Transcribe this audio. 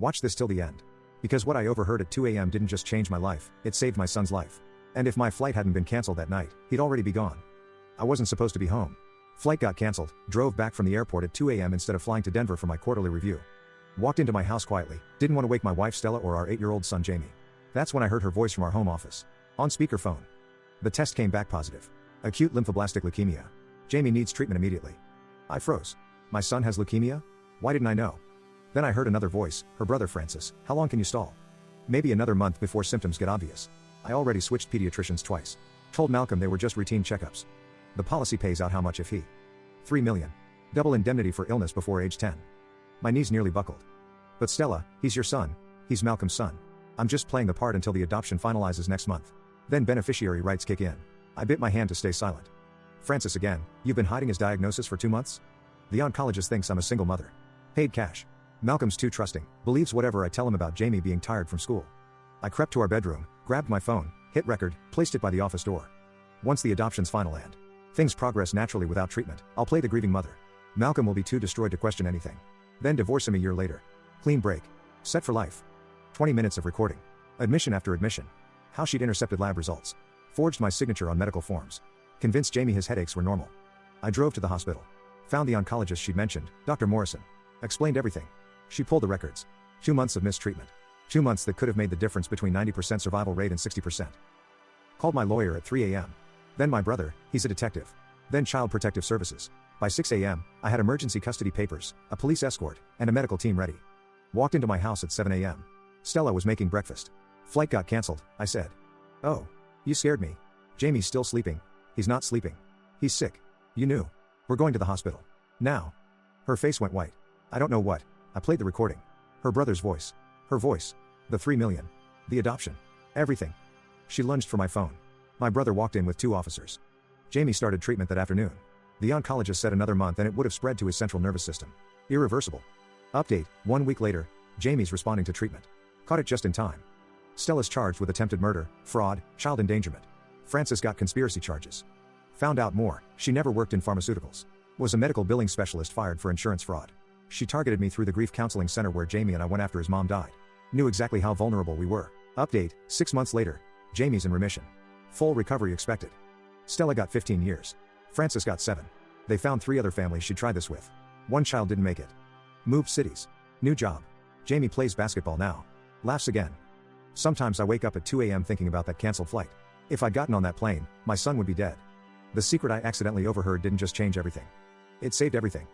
Watch this till the end. Because what I overheard at 2 a.m. didn't just change my life, it saved my son's life. And if my flight hadn't been cancelled that night, he'd already be gone. I wasn't supposed to be home. Flight got cancelled, drove back from the airport at 2 a.m. instead of flying to Denver for my quarterly review. Walked into my house quietly, didn't want to wake my wife Stella or our 8-year-old son Jamie. That's when I heard her voice from our home office. On speakerphone. The test came back positive. Acute lymphoblastic leukemia. Jamie needs treatment immediately. I froze. My son has leukemia? Why didn't I know? Then I heard another voice, her brother Francis. How long can you stall? Maybe another month before symptoms get obvious. I already switched pediatricians twice. Told Malcolm they were just routine checkups. The policy pays out how much if he. $3 million. Double indemnity for illness before age 10. My knees nearly buckled. But Stella, he's your son. He's Malcolm's son. I'm just playing the part until the adoption finalizes next month. Then beneficiary rights kick in. I bit my hand to stay silent. Francis again, you've been hiding his diagnosis for 2 months? The oncologist thinks I'm a single mother. Paid cash. Malcolm's too trusting, believes whatever I tell him about Jamie being tired from school. I crept to our bedroom, grabbed my phone, hit record, placed it by the office door. Once the adoption's final and things progress naturally without treatment, I'll play the grieving mother. Malcolm will be too destroyed to question anything. Then divorce him a year later. Clean break. Set for life. 20 minutes of recording. Admission after admission. How she'd intercepted lab results. Forged my signature on medical forms. Convinced Jamie his headaches were normal. I drove to the hospital. Found the oncologist she'd mentioned, Dr. Morrison. Explained everything. She pulled the records. 2 months of mistreatment. 2 months that could have made the difference between 90% survival rate and 60%. Called my lawyer at 3 a.m. Then my brother, he's a detective. Then Child Protective Services. By 6 a.m., I had emergency custody papers, a police escort, and a medical team ready. Walked into my house at 7 a.m. Stella was making breakfast. Flight got cancelled, I said. Oh. You scared me. Jamie's still sleeping. He's not sleeping. He's sick. You knew. We're going to the hospital. Now. Her face went white. I don't know what. I played the recording. Her brother's voice. Her voice. The 3 million. The adoption. Everything. She lunged for my phone. My brother walked in with 2 officers. Jamie started treatment that afternoon. The oncologist said another month and it would have spread to his central nervous system. Irreversible. Update, 1 week later, Jamie's responding to treatment. Caught it just in time. Stella's charged with attempted murder, fraud, child endangerment. Francis got conspiracy charges. Found out more, she never worked in pharmaceuticals. Was a medical billing specialist fired for insurance fraud. She targeted me through the grief counseling center where Jamie and I went after his mom died. Knew exactly how vulnerable we were. Update, 6 months later, Jamie's in remission. Full recovery expected. Stella got 15 years. Francis got 7. They found 3 other families she tried this with. 1 child didn't make it. Moved cities. New job. Jamie plays basketball now. Laughs again. Sometimes I wake up at 2 a.m. thinking about that cancelled flight. If I'd gotten on that plane, my son would be dead. The secret I accidentally overheard didn't just change everything. It saved everything.